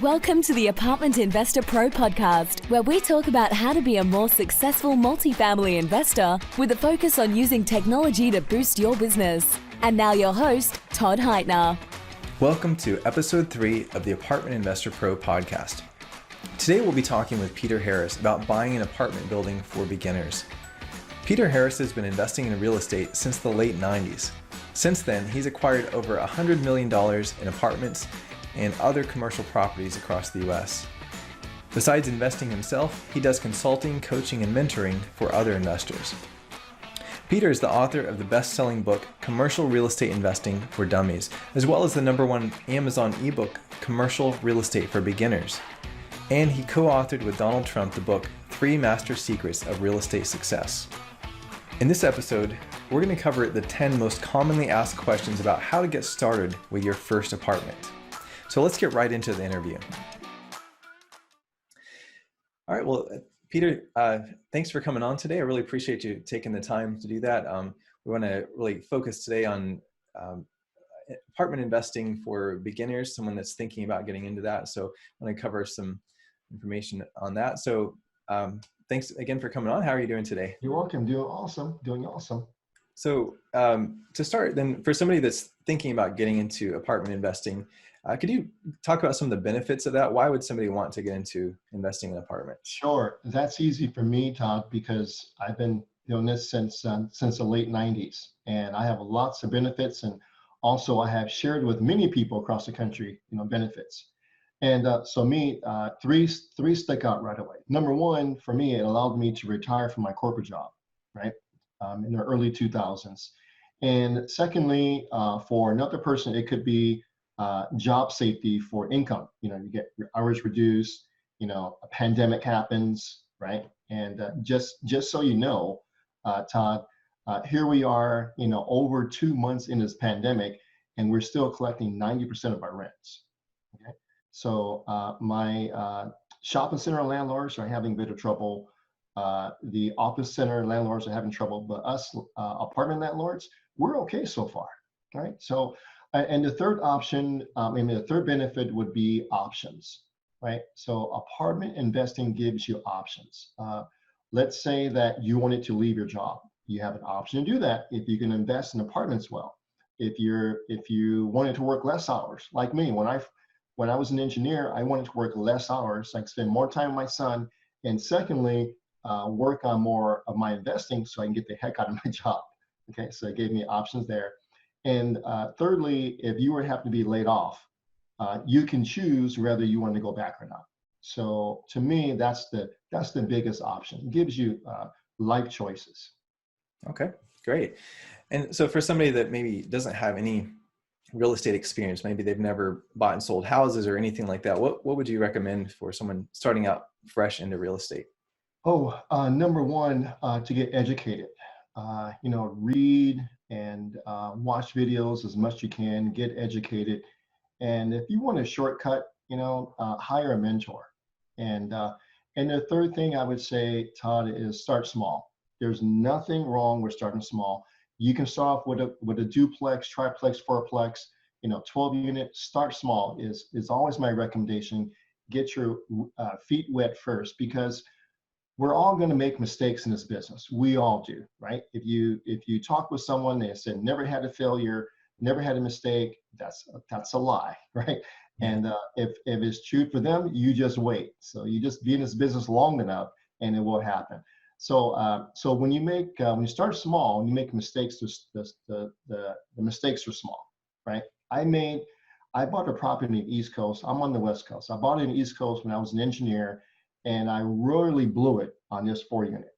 Welcome to the Apartment Investor Pro podcast, where we talk about how to be a more successful multifamily investor with a focus on using technology to boost your business. And now your host, Todd Heitner. Welcome to episode 3 of the Apartment Investor Pro podcast. Today we'll be talking with Peter Harris about buying an apartment building for beginners. Peter Harris has been investing in real estate since the late 90s. Since then, he's acquired over $100 million in apartments and other commercial properties across the US. Besides investing himself, he does consulting, coaching, and mentoring for other investors. Peter is the author of the best-selling book, Commercial Real Estate Investing for Dummies, as well as the #1 Amazon ebook, Commercial Real Estate for Beginners. And he co-authored with Donald Trump the book, 3 Master Secrets of Real Estate Success. In this episode, we're going to cover the 10 most commonly asked questions about how to get started with your first apartment. So let's get right into the interview. All right, well, Peter, thanks for coming on today. I really appreciate you taking the time to do that. We want to really focus today on apartment investing for beginners, someone that's thinking about getting into that. So I want to cover some information on that. So thanks again for coming on. How are you doing today? You're welcome. Doing awesome. So to start, then, for somebody that's thinking about getting into apartment investing, could you talk about some of the benefits of that? Why would somebody want to get into investing in apartments? Sure. That's easy for me, Todd, because I've been doing this since the late 90s, and I have lots of benefits, and also I have shared with many people across the country, benefits. And so three stick out right away. #1, for me, it allowed me to retire from my corporate job, right, in the early 2000s. And secondly, for another person, it could be job safety for income. You get your hours reduced, a pandemic happens, right? And just so you know, Todd, here we are, over 2 months in this pandemic, and we're still collecting 90% of our rents. Okay, so my shopping center landlords are having a bit of trouble. The office center landlords are having trouble, but us apartment landlords, we're okay so far, right? So. And the third option, the third benefit would be options, right? So apartment investing gives you options. Let's say that you wanted to leave your job. You have an option to do that if you can invest in apartments well. If you wanted to work less hours, like me, when I was an engineer, I wanted to work less hours. I could spend more time with my son, and secondly, work on more of my investing so I can get the heck out of my job. Okay, so it gave me options there. And thirdly, if you were happen to be laid off, you can choose whether you want to go back or not. So to me, that's the biggest option. It gives you life choices. Okay, great. And so for somebody that maybe doesn't have any real estate experience, maybe they've never bought and sold houses or anything like that, what would you recommend for someone starting out fresh into real estate? #1, to get educated. Read and watch videos as much as you can, get educated. And if you want a shortcut, hire a mentor. And the third thing I would say, Todd, is start small. There's nothing wrong with starting small. You can start off with a duplex, triplex, fourplex, 12 unit. Start small is always my recommendation. Get your feet wet first, because we're all going to make mistakes in this business. We all do, right? If you talk with someone, they said never had a failure, never had a mistake, that's a lie, right? And if it's true for them, you just wait. So you just be in this business long enough, and it will happen. So when you start small and you make mistakes, the mistakes are small, right? I bought a property in the East Coast. I'm on the West Coast. I bought it in the East Coast when I was an engineer, and I really blew it on this 4-unit.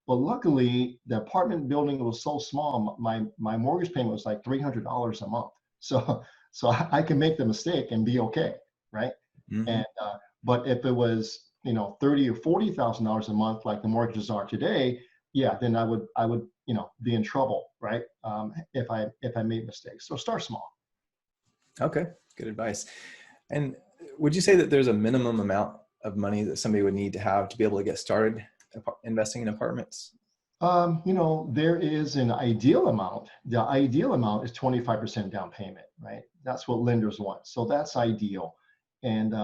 But luckily, the apartment building was so small, my mortgage payment was like $300 a month. So I can make the mistake and be okay, right? Mm-hmm. And but if it was $30,000 or $40,000 a month, like the mortgages are today, yeah, then I would be in trouble, right? If I made mistakes. So start small. Okay, good advice. And would you say that there's a minimum amount of money that somebody would need to have to be able to get started investing in apartments? There is an ideal amount. The ideal amount is 25% down payment, right? That's what lenders want. So that's ideal. And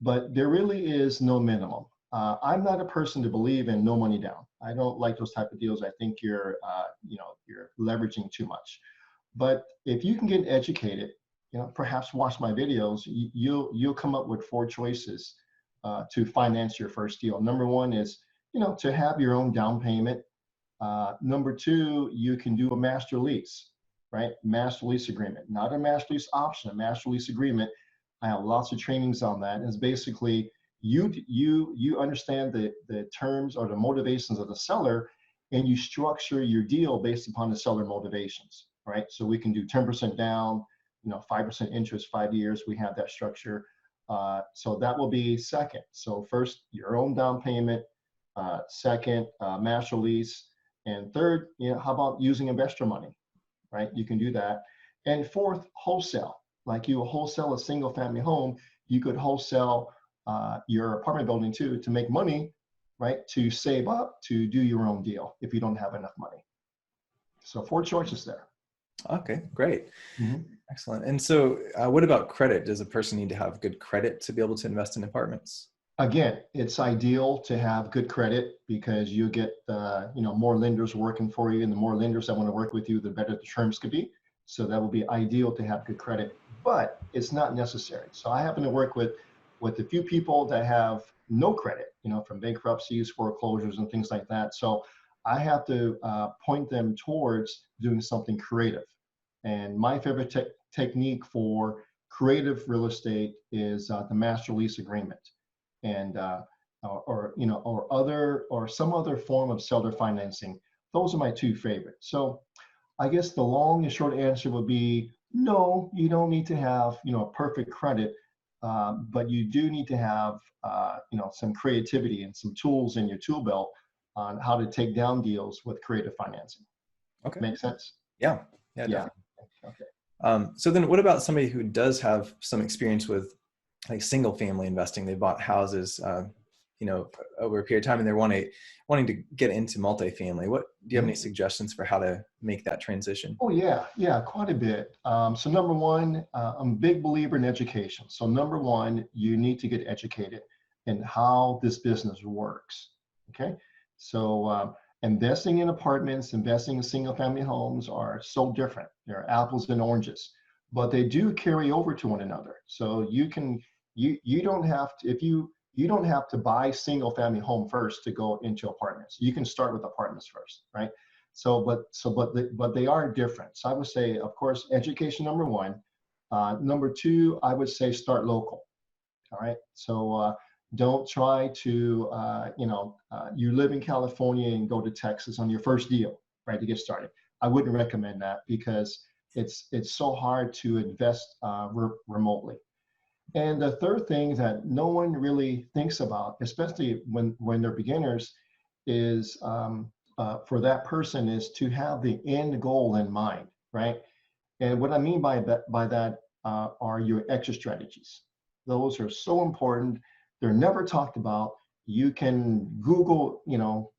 but there really is no minimum. I'm not a person to believe in no money down. I don't like those type of deals. I think you're leveraging too much. But if you can get educated, perhaps watch my videos, you'll come up with four choices to finance your first deal. Number one is, to have your own down payment. Number two, you can do a master lease, right? Master lease agreement, not a master lease option, a master lease agreement. I have lots of trainings on that. It's basically you understand the terms or the motivations of the seller, and you structure your deal based upon the seller motivations, right? So we can do 10% down, 5% interest, 5 years. We have that structure. So that will be second. So first, your own down payment. Second, master lease. And third, how about using investor money, right? You can do that. And fourth, wholesale. Like you will wholesale a single family home, you could wholesale your apartment building too, to make money, right? To save up to do your own deal if you don't have enough money. So four choices there. Okay, great. Mm-hmm. Excellent. And so what about credit? Does a person need to have good credit to be able to invest in apartments? Again, it's ideal to have good credit because you get more lenders working for you, and the more lenders that want to work with you, the better the terms could be. So that will be ideal to have good credit, but it's not necessary. So I happen to work with a few people that have no credit, from bankruptcies, foreclosures, and things like that. So I have to point them towards doing something creative. And my favorite technique for creative real estate is the master lease agreement, and or some other form of seller financing. Those are my two favorites. So I guess the long and short answer would be no, you don't need to have perfect credit, but you do need to have some creativity and some tools in your tool belt on how to take down deals with creative financing. Okay. Make sense? Yeah. Definitely. Okay. So then what about somebody who does have some experience with like single family investing? They bought houses, over a period of time, and they're wanting to get into multifamily. Do you have any suggestions for how to make that transition? Oh yeah, quite a bit. So number one, I'm a big believer in education. So number one, you need to get educated in how this business works. Okay, so investing in apartments, investing in single family homes are so different. They're apples and oranges, but they do carry over to one another. So you don't have to, you don't have to buy single family home first to go into apartments. You can start with apartments first, right? But they are different. So I would say, of course, education number one. Number two, I would say start local. All right. So don't try to you live in California and go to Texas on your first deal, right, to get started. I wouldn't recommend that because it's so hard to invest remotely. And the third thing that no one really thinks about, especially when they're beginners, is for that person is to have the end goal in mind, right? And what I mean by that are your exit strategies. Those are so important. They're never talked about. You can Google,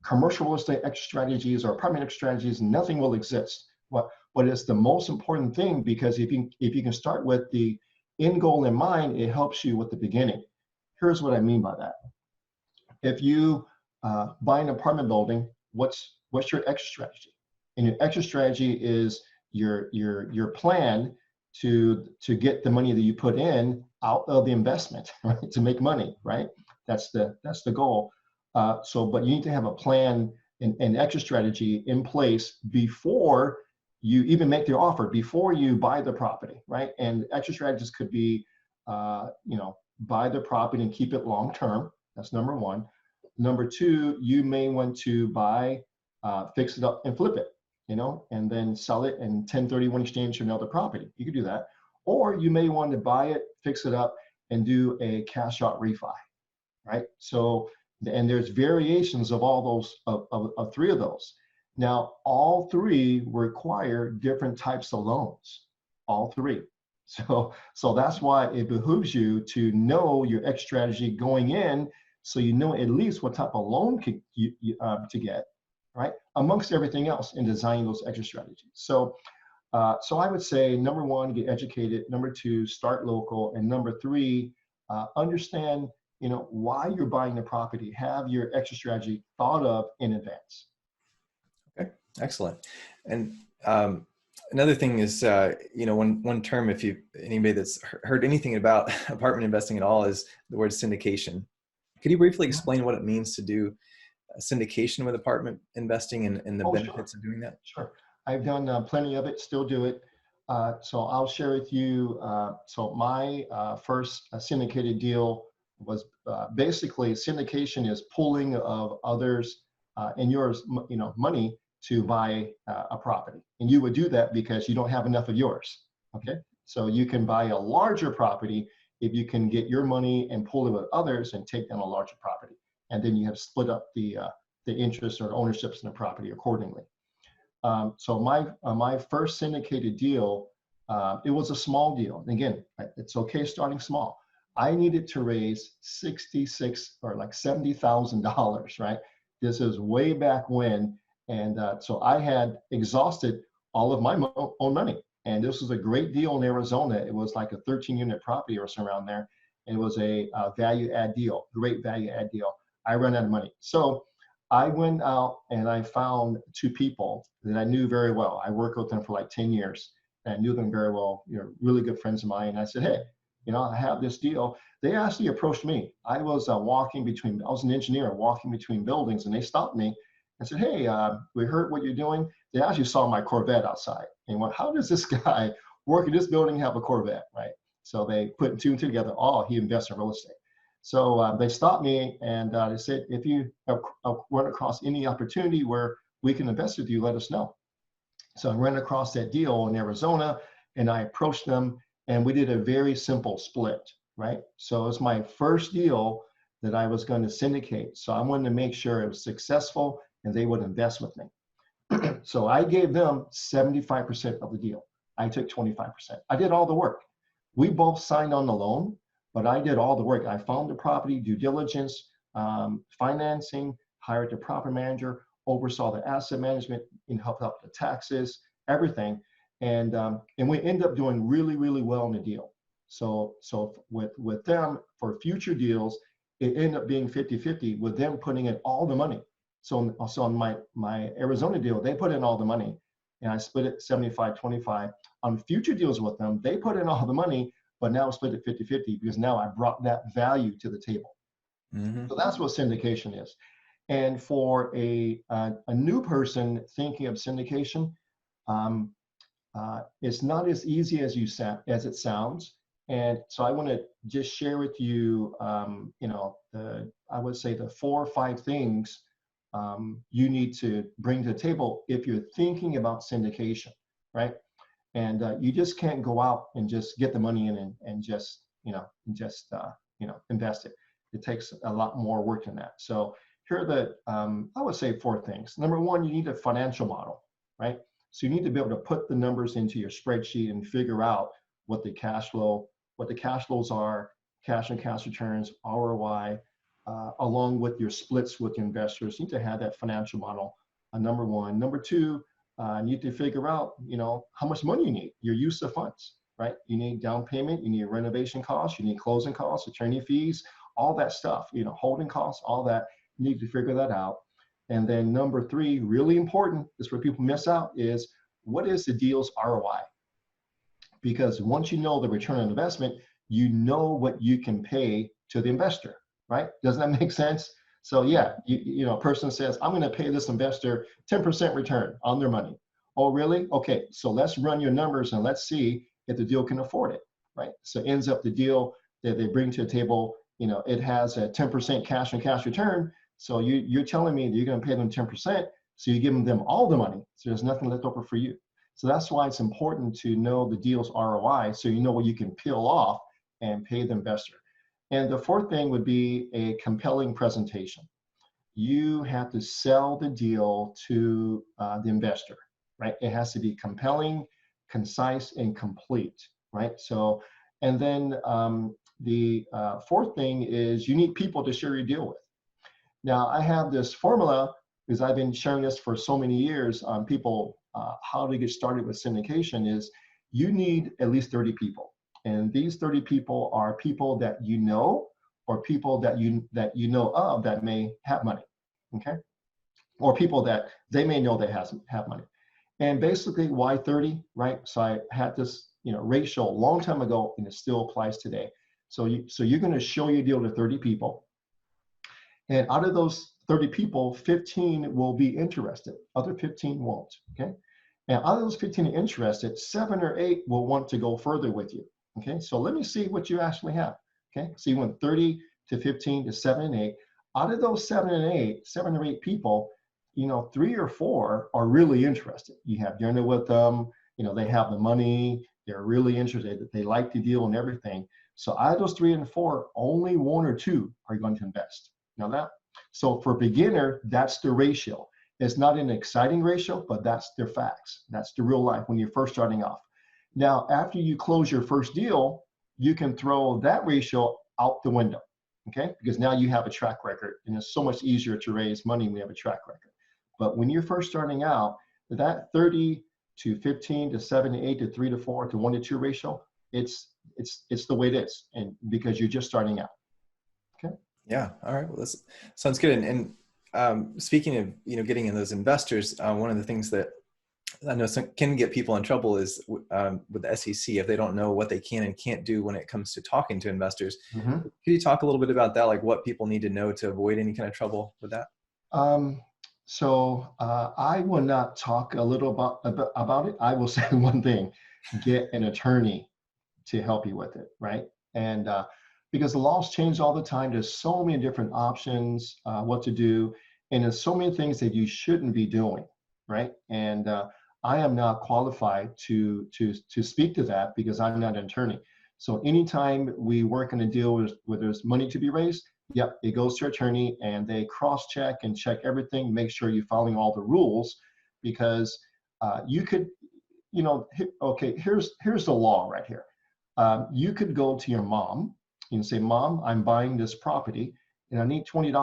commercial real estate exit strategies or apartment exit strategies, and nothing will exist. But it's the most important thing, because if you can start with the end goal in mind, it helps you with the beginning. Here's what I mean by that. If you buy an apartment building, what's your exit strategy? And your exit strategy is your plan to get the money that you put in out of the investment, right? To make money, right? That's the goal. But you need to have a plan and exit strategy in place before you even make the offer, before you buy the property, right? And exit strategies could be, buy the property and keep it long term. That's number one. Number two, you may want to buy, fix it up and flip it, and then sell it and 1031 exchange to another property. You could do that. Or you may want to buy it, fix it up, and do a cash out refi, right? So, and there's variations of all those, of three of those. Now, all three require different types of loans, all three. So that's why it behooves you to know your exit strategy going in, so you know at least what type of loan to get, right? Amongst everything else in designing those exit strategies. So I would say, number one, get educated. Number two, start local. And number three, understand, why you're buying the property. Have your exit strategy thought of in advance. Okay, excellent. And another thing is, one term, if anybody that's heard anything about apartment investing at all, is the word syndication. Could you briefly explain what it means to do syndication with apartment investing and the benefits of doing that? Sure. I've done plenty of it, still do it. So I'll share with you. So my first syndicated deal was basically syndication is pooling of others and yours, money to buy a property. And you would do that because you don't have enough of yours. Okay. So you can buy a larger property if you can get your money and pool it with others and take down a larger property. And then you have split up the interest or ownerships in the property accordingly. So my first syndicated deal, it was a small deal. And again, it's okay starting small. I needed to raise $66 or like $70,000, right? This is way back when. And so I had exhausted all of my own money. And this was a great deal in Arizona. It was like a 13-unit property or something around there. And it was a value add deal, great value add deal. I ran out of money. So I went out and I found two people that I knew very well. I worked with them for like 10 years and I knew them very well, really good friends of mine. And I said, hey, I have this deal. They actually approached me. I was I was an engineer walking between buildings, and they stopped me and said, hey, we heard what you're doing. They actually saw my Corvette outside and went, how does this guy work in this building have a Corvette, right? So they put two and two together. Oh, he invests in real estate. So they stopped me and they said, if you run across any opportunity where we can invest with you, let us know. So I ran across that deal in Arizona and I approached them and we did a very simple split, right? So it's my first deal that I was going to syndicate. So I wanted to make sure it was successful and they would invest with me. So I gave them 75% of the deal. I took 25%. I did all the work. We both signed on the loan, but I did all the work. I found the property, due diligence, financing, hired the property manager, oversaw the asset management, and helped out the taxes, everything. And we ended up doing really, really well in the deal. So with them, for future deals, it ended up being 50-50 with them putting in all the money. So on my Arizona deal, they put in all the money and I split it 75-25. On future deals with them, they put in all the money, but now split it 50-50 because now I brought that value to the table. Mm-hmm. So that's what syndication is. And for a new person thinking of syndication, it's not as easy as it sounds. And so I want to just share with you, I would say the 4 or 5 things you need to bring to the table if you're thinking about syndication, right? And you just can't go out and just get the money in and just invest it. It takes a lot more work than that. So here are the, I would say 4 things. Number 1, you need a financial model, right? So you need to be able to put the numbers into your spreadsheet and figure out what the cash flows are, cash and cash returns, ROI, along with your splits with your investors. You need to have that financial model, number 1. Number 2, you need to figure out, how much money you need, your use of funds, right? You need down payment, you need renovation costs, you need closing costs, attorney fees, all that stuff, holding costs, all that. You need to figure that out. And then number 3, really important, is where people miss out, is what is the deal's ROI? Because once you know the return on investment, you know what you can pay to the investor, right? Doesn't that make sense? So yeah, a person says, I'm going to pay this investor 10% return on their money. Oh, really? Okay, so let's run your numbers and let's see if the deal can afford it, right? So ends up the deal that they bring to the table, it has a 10% cash on cash return. So you're telling me that you're going to pay them 10%, so you're giving them all the money. So there's nothing left over for you. So that's why it's important to know the deal's ROI, so you know what you can peel off and pay the investor. And the 4th thing would be a compelling presentation. You have to sell the deal to the investor, right? It has to be compelling, concise, and complete, right? So, and then the 4th thing is you need people to share your deal with. Now, I have this formula because I've been sharing this for so many years on people, how to get started with syndication is you need at least 30 people. And these 30 people are people that you know, or people that you know of that may have money, okay? Or people that they may know they have money. And basically, why 30, right? So I had this, ratio a long time ago, and it still applies today. So you're going to show your deal to 30 people, and out of those 30 people, 15 will be interested. Other 15 won't. Okay. And out of those 15 interested, 7 or 8 will want to go further with you. Okay. So let me see what you actually have. Okay. So you went 30 to 15 to 7 and 8. Out of those 7 or 8 people, 3 or 4 are really interested. You have dinner with them. They have the money. They're really interested. They like the deal and everything. So out of those 3 and 4, only 1 or 2 are going to invest. Now that, so for beginner, that's the ratio. It's not an exciting ratio, but that's the facts. That's the real life when you're first starting off. Now, after you close your first deal, you can throw that ratio out the window, okay? Because now you have a track record, and it's so much easier to raise money when you have a track record. But when you're first starting out, that 30 to 15 to 7 to 8 to 3 to 4 to 1 to 2 ratio, it's the way it is, and because you're just starting out. Okay. Yeah. All right. Well, this sounds good. And speaking of, getting in those investors, one of the things that I know can get people in trouble is with the SEC, if they don't know what they can and can't do when it comes to talking to investors. Mm-hmm. Could you talk a little bit about that? Like what people need to know to avoid any kind of trouble with that? So I will not talk a little about it. I will say one thing: get an attorney to help you with it, right? And because the laws change all the time, there's so many different options, what to do, and there's so many things that you shouldn't be doing, right? And I am not qualified to speak to that because I'm not an attorney. So anytime we work on a deal where there's money to be raised, yep, it goes to your attorney, and they cross-check and check everything, make sure you're following all the rules, because you could, okay, here's the law right here. You could go to your mom and say, Mom, I'm buying this property and I need $20.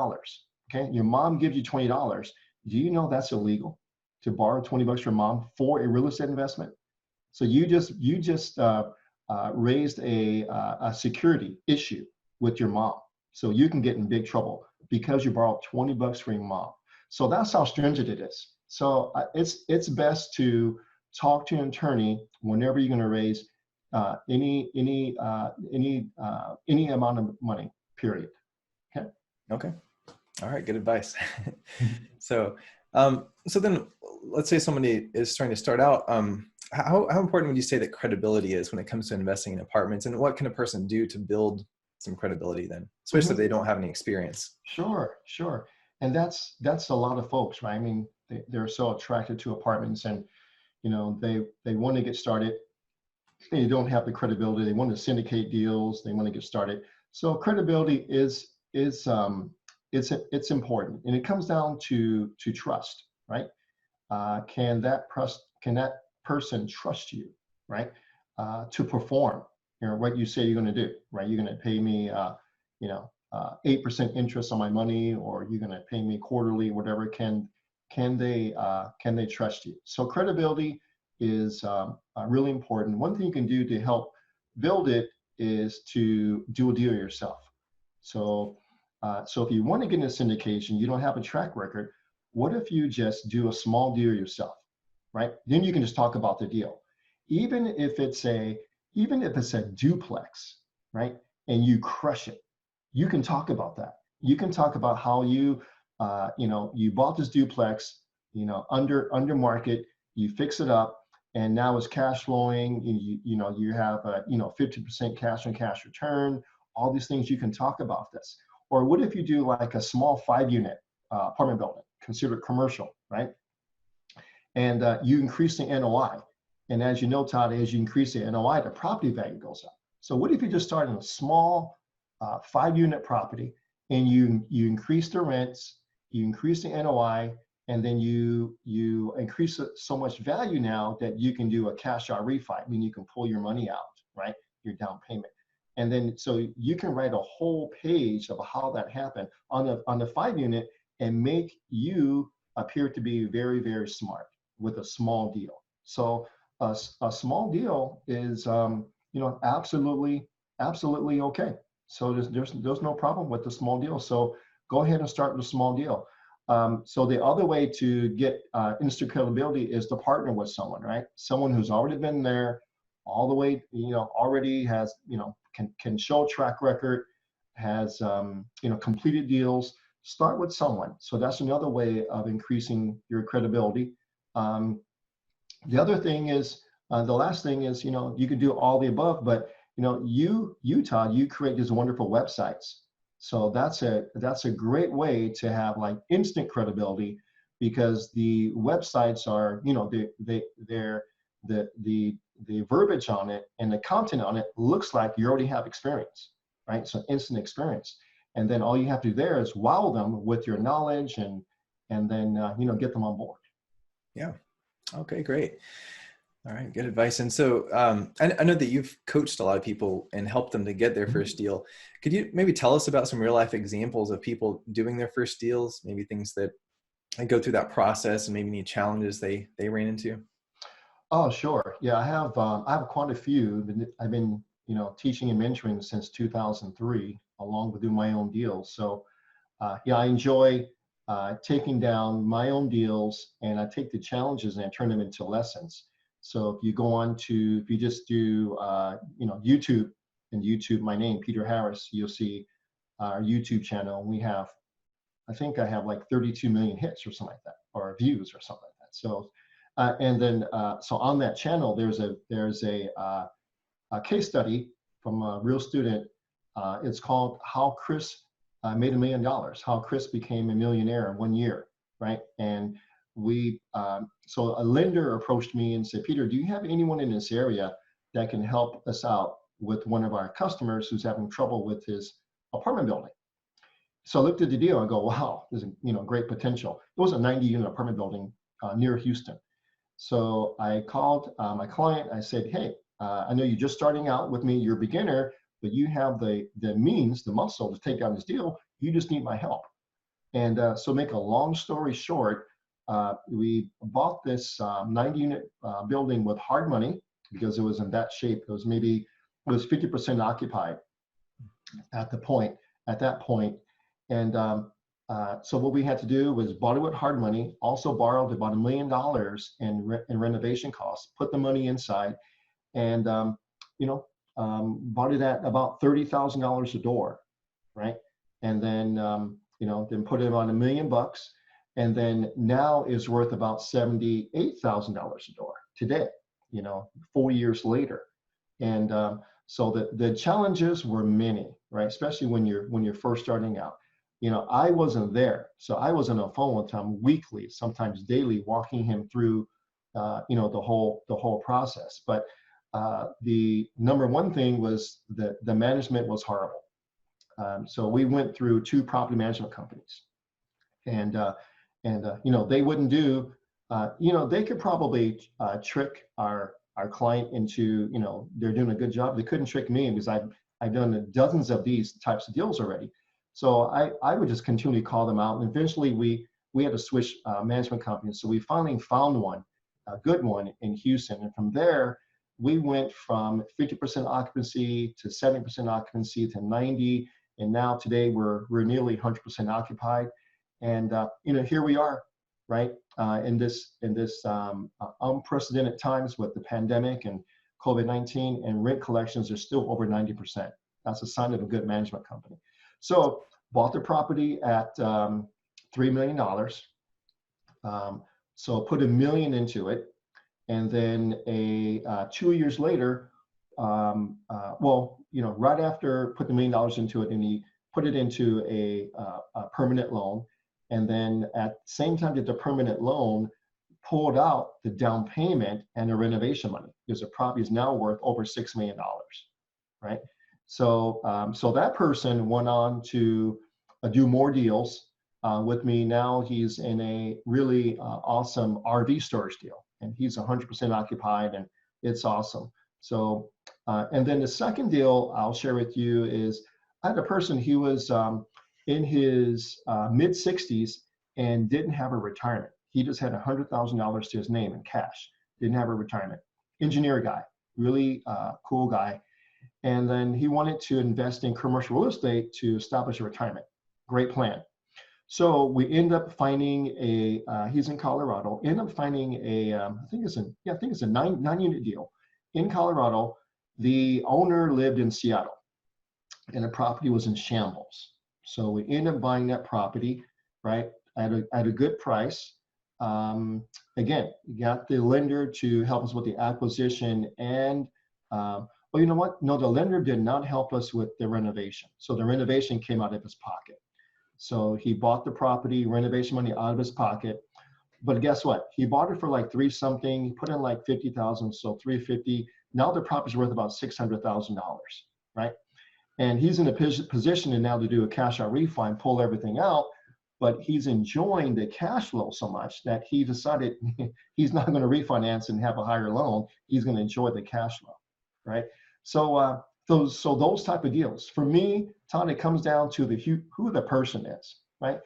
Okay, your mom gives you $20. Do you know that's illegal to borrow $20 from mom for a real estate investment? So you just raised a security issue with your mom. So you can get in big trouble because you borrowed $20 from your mom. So that's how stringent it is. So it's best to talk to an attorney whenever you're going to raise any amount of money, period. Okay. Okay. All right. Good advice. So then let's say somebody is trying to start out. How important would you say that credibility is when it comes to investing in apartments, and what can a person do to build some credibility then, especially if they don't have any experience? Sure. And that's a lot of folks, right? I mean, they're so attracted to apartments, and they want to get started. They don't have the credibility. They want to syndicate deals. They want to get started. So credibility is it's important, and it comes down to trust, right? Can that person trust you, right? To perform, what you say you're going to do, right? You're going to pay me, 8% interest on my money, or you're going to pay me quarterly, whatever. Can they trust you? So credibility is really important. One thing you can do to help build it is to do a deal yourself. So if you want to get into syndication, you don't have a track record. What if you just do a small deal yourself, right? Then you can just talk about the deal, even if it's a duplex, right? And you crush it. You can talk about that. You can talk about how you bought this duplex, under market, you fix it up, and now it's cash flowing. You have a 50% cash on cash return. All these things, you can talk about this. Or what if you do like a small 5-unit apartment building, considered commercial, right? And you increase the NOI. And as you know, Todd, as you increase the NOI, the property value goes up. So what if you just start in a small 5-unit property, and you increase the rents, you increase the NOI, and then you increase it so much value now that you can do a cash out refi. I mean, you can pull your money out, right? Your down payment. And then so you can write a whole page of how that happened on the 5-unit and make you appear to be very, very smart with a small deal. So a small deal is absolutely, absolutely okay. So there's no problem with the small deal. So go ahead and start with a small deal. So the other way to get instant credibility is to partner with someone, right? Someone who's already been there all the way, already has, can show a track record, has, completed deals. Start with someone. So that's another way of increasing your credibility. Um, the other thing is, the last thing is, you could do all the above, but Todd, you create these wonderful websites. So that's a great way to have like instant credibility, because the websites are, they're the verbiage on it and the content on it looks like you already have experience, right? So instant experience, and then all you have to do there is wow them with your knowledge, and then get them on board. Yeah. Okay, great. All right, good advice. And so I know that you've coached a lot of people and helped them to get their first deal. Could you maybe tell us about some real life examples of people doing their first deals, maybe things that go through that process and maybe any challenges they ran into? Oh, sure. Yeah, I have quite a few. I've been teaching and mentoring since 2003, along with doing my own deals. So yeah, I enjoy taking down my own deals, and I take the challenges and I turn them into lessons. So if you just do YouTube, and YouTube, my name, Peter Harris, you'll see our YouTube channel. I think I have like 32 million hits or something like that, or views or something like that. So and then so on that channel, there's a case study from a real student. It's called How Chris Made $1 Million, how Chris became a millionaire in 1 year, right? And so a lender approached me and said, Peter, do you have anyone in this area that can help us out with one of our customers who's having trouble with his apartment building? So I looked at the deal and go, wow, there's great potential. It was a 90-unit apartment building near Houston. So I called my client. I said, hey, I know you're just starting out with me. You're a beginner, but you have the means, the muscle to take down this deal. You just need my help. And so make a long story short, we bought this 90-unit building with hard money, because it was in that shape. It was 50% occupied at that point. And so what we had to do was bought it with hard money, also borrowed about $1 million in renovation costs, put the money inside, and bought it at about $30,000 a door, right? And then then put it on $1 million, and then now is worth about $78,000 a door today, 4 years later. And so the challenges were many, right? Especially when you're first starting out. I wasn't there, so I was on the phone with him weekly, sometimes daily, walking him through the whole process. But the number one thing was that the management was horrible. So we went through 2 property management companies, and they wouldn't do, they could probably trick our client into, they're doing a good job. They couldn't trick me, because I've done dozens of these types of deals already. So I would just continually call them out, and eventually we had to switch management companies. So we finally found one, a good one in Houston, and from there we went from 50% occupancy to 70% occupancy to 90, and now today we're nearly 100% occupied. And here we are, right? In this unprecedented times with the pandemic and COVID-19, and rent collections are still over 90%. That's a sign of a good management company. So bought the property at $3 million. So put $1 million into it, and then 2 years later, right after put the $1 million into it, and he put it into a permanent loan, and then at the same time that the permanent loan, pulled out the down payment and the renovation money, because the property is now worth over $6 million, right? So so that person went on to do more deals with me. Now he's in a really awesome RV storage deal, and he's 100% occupied, and it's awesome. So and then the second deal I'll share with you is, I had a person who was in his mid 60s and didn't have a retirement. He just had $100,000 to his name in cash, didn't have a retirement. Engineer guy, really cool guy. And then he wanted to invest in commercial real estate to establish a retirement. Great plan. So we end up finding he's in Colorado, end up finding I think it's a nine unit deal in Colorado. The owner lived in Seattle and the property was in shambles. So we end up buying that property, right, at a good price. Again, got the lender to help us with the acquisition and, well, you know what? No, the lender did not help us with the renovation. So the renovation came out of his pocket. So he bought the property, renovation money out of his pocket. But guess what? He bought it for like three something. He put in like 50,000, so 350. Now the property's worth about $600,000, right? And he's in a position now to do a cash out refi and pull everything out. But he's enjoying the cash flow so much that he decided he's not going to refinance and have a higher loan. He's going to enjoy the cash flow, right? So those type of deals, for me, Todd, it comes down to who the person is, right?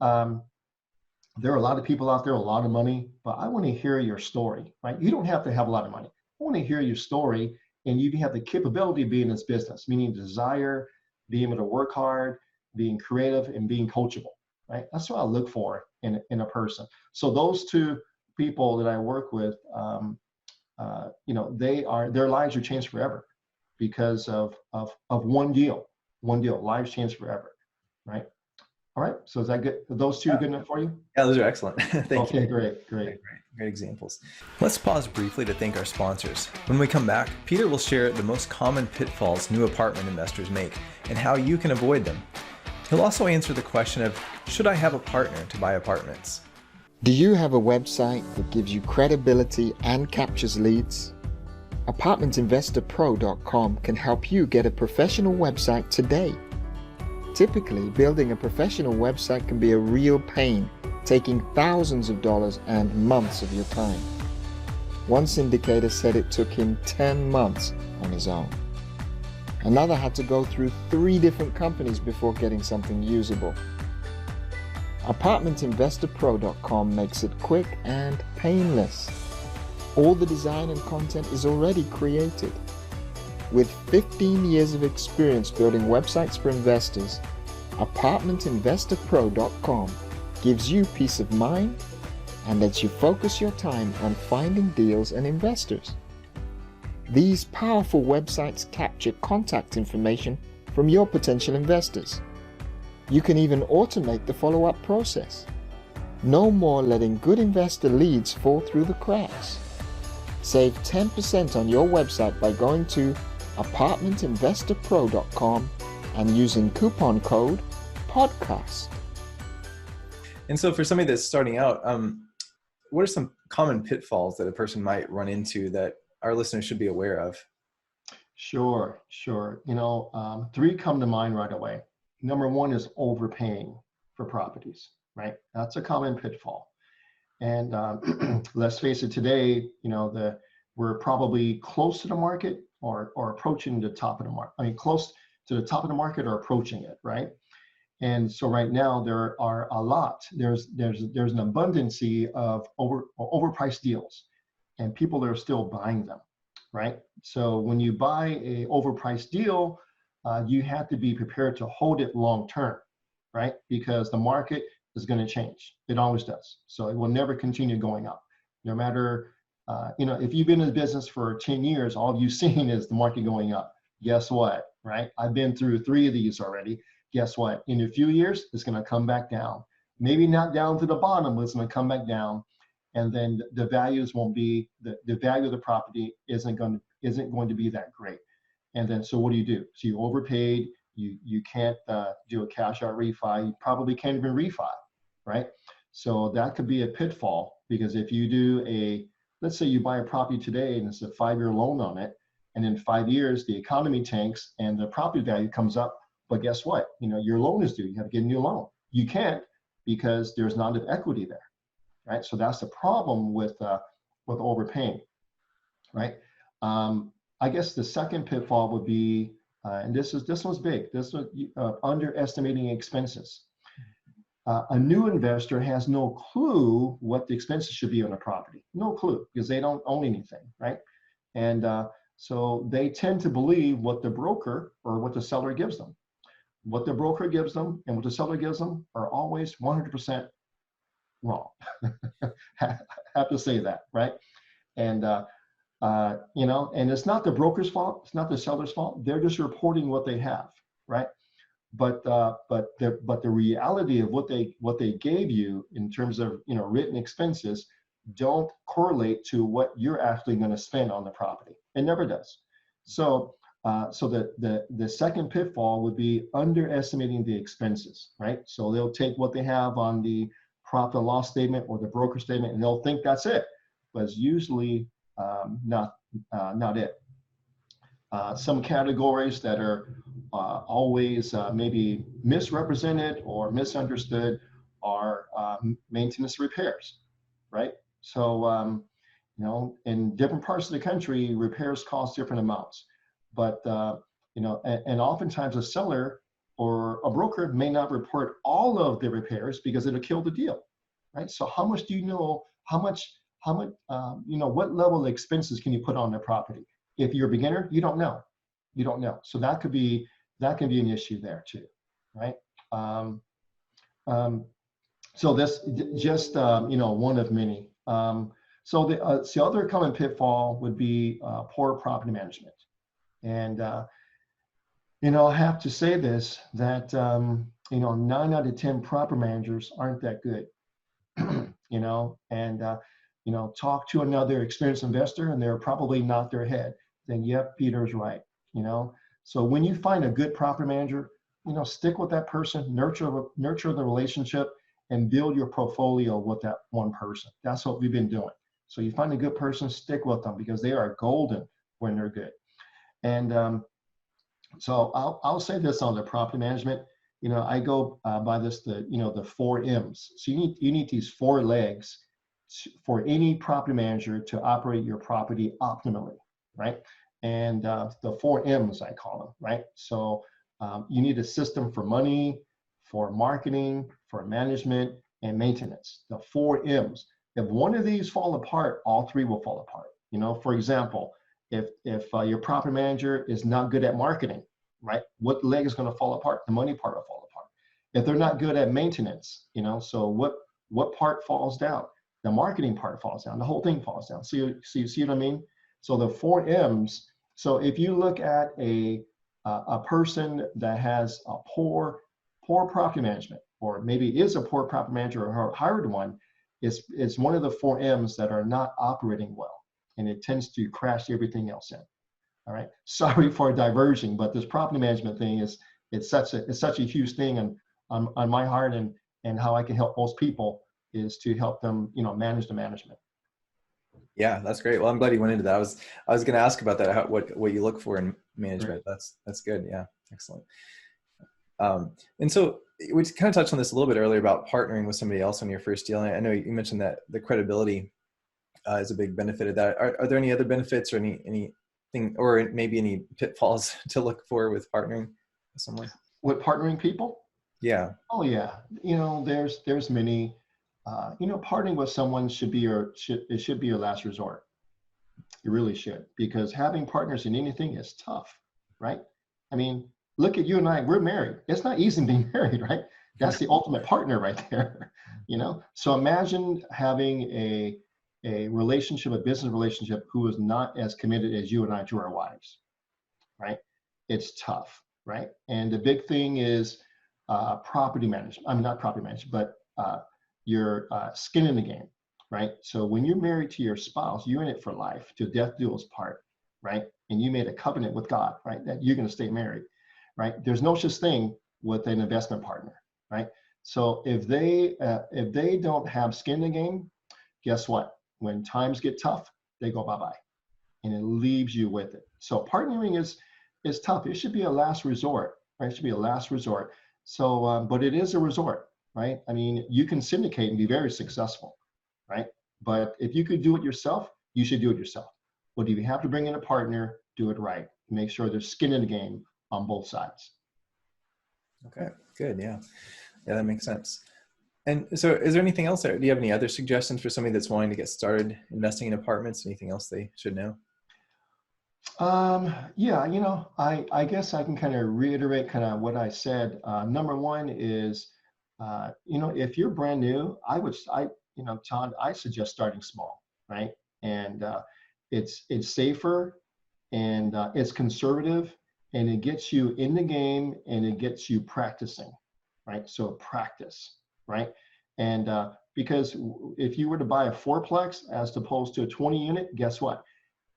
There are a lot of people out there, a lot of money, but I want to hear your story, right? You don't have to have a lot of money. I want to hear your story, and you have the capability of being in this business, meaning desire, being able to work hard, being creative, and being coachable, right? That's what I look for in a person. So those two people that I work with, their lives are changed forever because of one deal. Lives changed forever, right? All right, so is that good? Are those two good enough for you? Yeah, those are excellent. Thank you. Okay, great. Great examples. Let's pause briefly to thank our sponsors. When we come back, Peter will share the most common pitfalls new apartment investors make and how you can avoid them. He'll also answer the question of, should I have a partner to buy apartments? Do you have a website that gives you credibility and captures leads? ApartmentInvestorPro.com can help you get a professional website today. Typically, building a professional website can be a real pain, taking thousands of dollars and months of your time. One syndicator said it took him 10 months on his own. Another had to go through 3 different companies before getting something usable. ApartmentInvestorPro.com makes it quick and painless. All the design and content is already created. With 15 years of experience building websites for investors, ApartmentInvestorPro.com gives you peace of mind and lets you focus your time on finding deals and investors. These powerful websites capture contact information from your potential investors. You can even automate the follow-up process. No more letting good investor leads fall through the cracks. Save 10% on your website by going to ApartmentInvestorPro.com and using coupon code PODCAST. And so for somebody that's starting out, what are some common pitfalls that a person might run into that our listeners should be aware of? Sure. 3 come to mind right away. Number 1 is overpaying for properties, right? That's a common pitfall. And let's face it, today, we're probably close to the market or approaching the top of the market. I mean, close to the top of the market or approaching it, right? And so right now there are a lot. There's an abundance of overpriced deals, and people are still buying them, right? So when you buy a overpriced deal, you have to be prepared to hold it long term, right? Because the market is going to change. It always does. So it will never continue going up. No matter, if you've been in the business for 10 years, all you've seen is the market going up. Guess what, right? I've been through 3 of these already. Guess what? In a few years, it's going to come back down. Maybe not down to the bottom, but it's going to come back down. And then the values won't be, the value of the property isn't going to be that great. And then, so what do? So you overpaid, you can't do a cash out refi, you probably can't even refi, right? So that could be a pitfall, because if you do let's say you buy a property today and it's a 5-year loan on it, and in 5 years, the economy tanks and the property value comes up, but guess what? Your loan is due, you have to get a new loan. You can't, because there's not enough equity there, right? So that's the problem with overpaying, right? I guess the second pitfall would be, and this one's big. This was underestimating expenses. A new investor has no clue what the expenses should be on a property. No clue, because they don't own anything, right? And So they tend to believe what the broker or what the seller gives them. What the broker gives them and what the seller gives them are always 100% wrong. Have to say that, right? And and it's not the broker's fault. It's not the seller's fault. They're just reporting what they have, right? But the reality of what they gave you in terms of written expenses don't correlate to what you're actually going to spend on the property. It never does. So the second pitfall would be underestimating the expenses, right? So they'll take what they have on the profit and loss statement or the broker statement, and they'll think that's it, but it's usually not it. Some categories that are always maybe misrepresented or misunderstood are maintenance repairs, right? So in different parts of the country, repairs cost different amounts, but and oftentimes a seller or a broker may not report all of the repairs because it'll kill the deal, right? So how much do you know? How much what level of expenses can you put on the property? If you're a beginner, you don't know. So that can be an issue there too, right? So this just one of many. So the other common pitfall would be poor property management, and I have to say this that 9 out of 10 property managers aren't that good, talk to another experienced investor and they're probably not their head. Then yep, Peter's right. So when you find a good property manager, stick with that person, nurture the relationship, and build your portfolio with that one person. That's what we've been doing. So you find a good person, stick with them because they are golden when they're good. And so I'll say this on the property management. I go by this the 4 M's. So you need these 4 legs for any property manager to operate your property optimally, right? And the 4 M's I call them, right? So you need a system for money, for marketing, for management, and maintenance. The 4 M's. If one of these fall apart, all 3 will fall apart. For example, if your property manager is not good at marketing, right? What leg is going to fall apart? The money part will fall apart. If they're not good at maintenance, so what part falls down? The marketing part falls down. The whole thing falls down. So you see what I mean? So the 4 M's. So if you look at a person that has a poor property management, or maybe is a poor property manager or hired one, is one of the 4 M's that are not operating well, and it tends to crash everything else in. All right. Sorry for diverging, but this property management thing it's such a huge thing on my heart, and how I can help most people is to help them manage the management. Yeah, that's great. Well, I'm glad you went into that. I was going to ask about that, what you look for in management. Right. That's good. Yeah, excellent. And so we kind of touched on this a little bit earlier about partnering with somebody else on your first deal. And I know you mentioned that the credibility is a big benefit of that. Are there any other benefits or anything, or maybe any pitfalls to look for with partnering with someone? With partnering people? Yeah. Oh yeah. There's many. Partnering with someone should be your last resort. You really should, because having partners in anything is tough, right? I mean, look at you and I, we're married. It's not easy being married, right? That's the ultimate partner right there, So imagine having a relationship, a business relationship, who is not as committed as you and I to our wives, right? It's tough, right? And the big thing is property management. I mean, not property management, but your skin in the game, right? So when you're married to your spouse, you're in it for life, till death do us part, right? And you made a covenant with God, right? That you're going to stay married, right? There's no such thing with an investment partner, right? So if they don't have skin in the game, guess what? When times get tough, they go bye-bye, and it leaves you with it. So partnering is tough. It should be a last resort, right? It should be a last resort. So, but it is a resort, right? I mean, you can syndicate and be very successful, right? But if you could do it yourself, you should do it yourself. But if you have to bring in a partner, do it right. Make sure there's skin in the game on both sides. Okay, good. Yeah, that makes sense. And so is there anything else there? Do you have any other suggestions for somebody that's wanting to get started investing in apartments? Anything else they should know? Yeah, I guess I can kind of reiterate kind of what I said. Number one is, if you're brand new, Todd, I suggest starting small, right? And it's safer, and it's conservative, and it gets you in the game, and it gets you practicing, right? So practice, right? And because if you were to buy a fourplex as opposed to a 20 unit, guess what?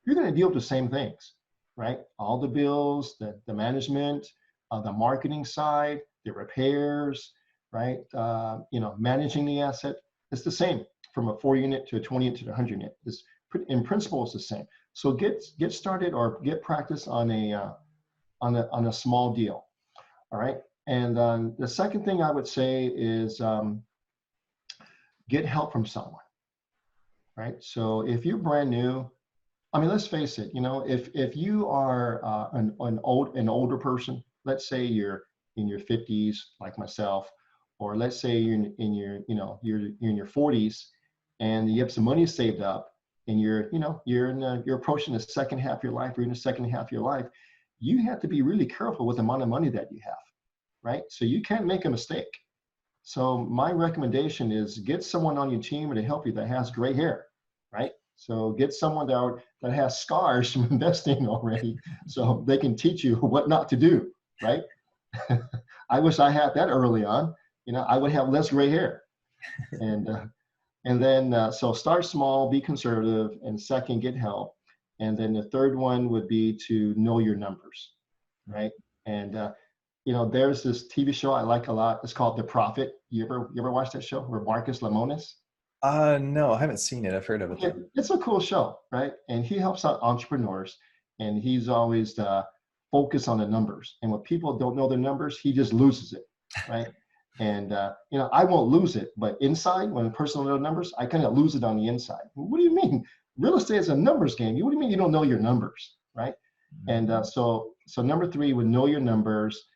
You're going to deal with the same things, right? All the bills, the management, the marketing side, the repairs, right? Managing the asset, it's the same from a 4 unit to a 20 unit to the 100 unit. In principle, it's the same. So get started or get practice on a small deal. All right. And the second thing I would say is get help from someone, right? So if you're brand new, I mean, let's face it, if you are an older person, let's say you're in your 50s, like myself, or let's say you're you're in your 40s, and you have some money saved up, and you're approaching the second half of your life, or in the second half of your life, you have to be really careful with the amount of money that you have, right? So you can't make a mistake. So my recommendation is get someone on your team to help you that has gray hair, right? So get someone that has scars from investing already, so they can teach you what not to do, right? I wish I had that early on. I would have less gray hair. And then so start small, be conservative, and second, get help. And then the third one would be to know your numbers, right? And there's this TV show I like a lot. It's called The Profit. You ever watch that show where Marcus Lemonis? No, I haven't seen it. I've heard of it. It's a cool show, right? And he helps out entrepreneurs, and he's always focused on the numbers. And when people don't know their numbers, he just loses it, right? And I won't lose it, but inside, when a person knows numbers, I kind of lose it on the inside. What do you mean? Real estate is a numbers game. What do you mean you don't know your numbers, right? Mm-hmm. And so number three would know your numbers.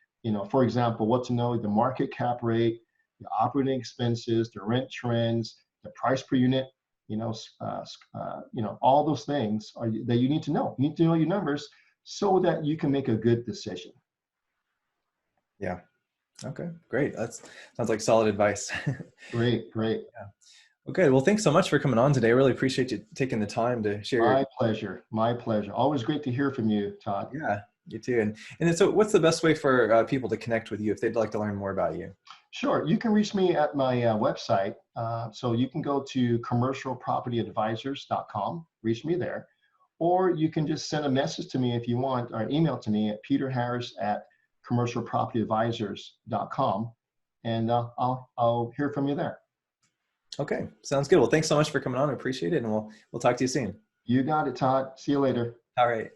For example, what to know: the market cap rate, the operating expenses, the rent trends, the price per unit, all those things that you need to know. You need to know your numbers so that you can make a good decision. Yeah. Okay, great. That sounds like solid advice. Great. Yeah. Okay. Well, thanks so much for coming on today. I really appreciate you taking the time to share. My pleasure. Always great to hear from you, Todd. Yeah, you too. And so what's the best way for people to connect with you if they'd like to learn more about you? Sure. You can reach me at my website. So you can go to commercialpropertyadvisors.com, reach me there, or you can just send a message to me if you want, or email to me at peterharris@commercialpropertyadvisors.com, and I'll hear from you there. Okay, sounds good. Well, thanks so much for coming on. I appreciate it, and we'll talk to you soon. You got it, Todd. See you later. All right.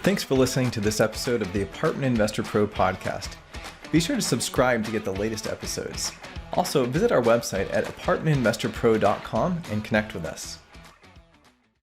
Thanks for listening to this episode of the Apartment Investor Pro podcast. Be sure to subscribe to get the latest episodes. Also, visit our website at apartmentinvestorpro.com and connect with us.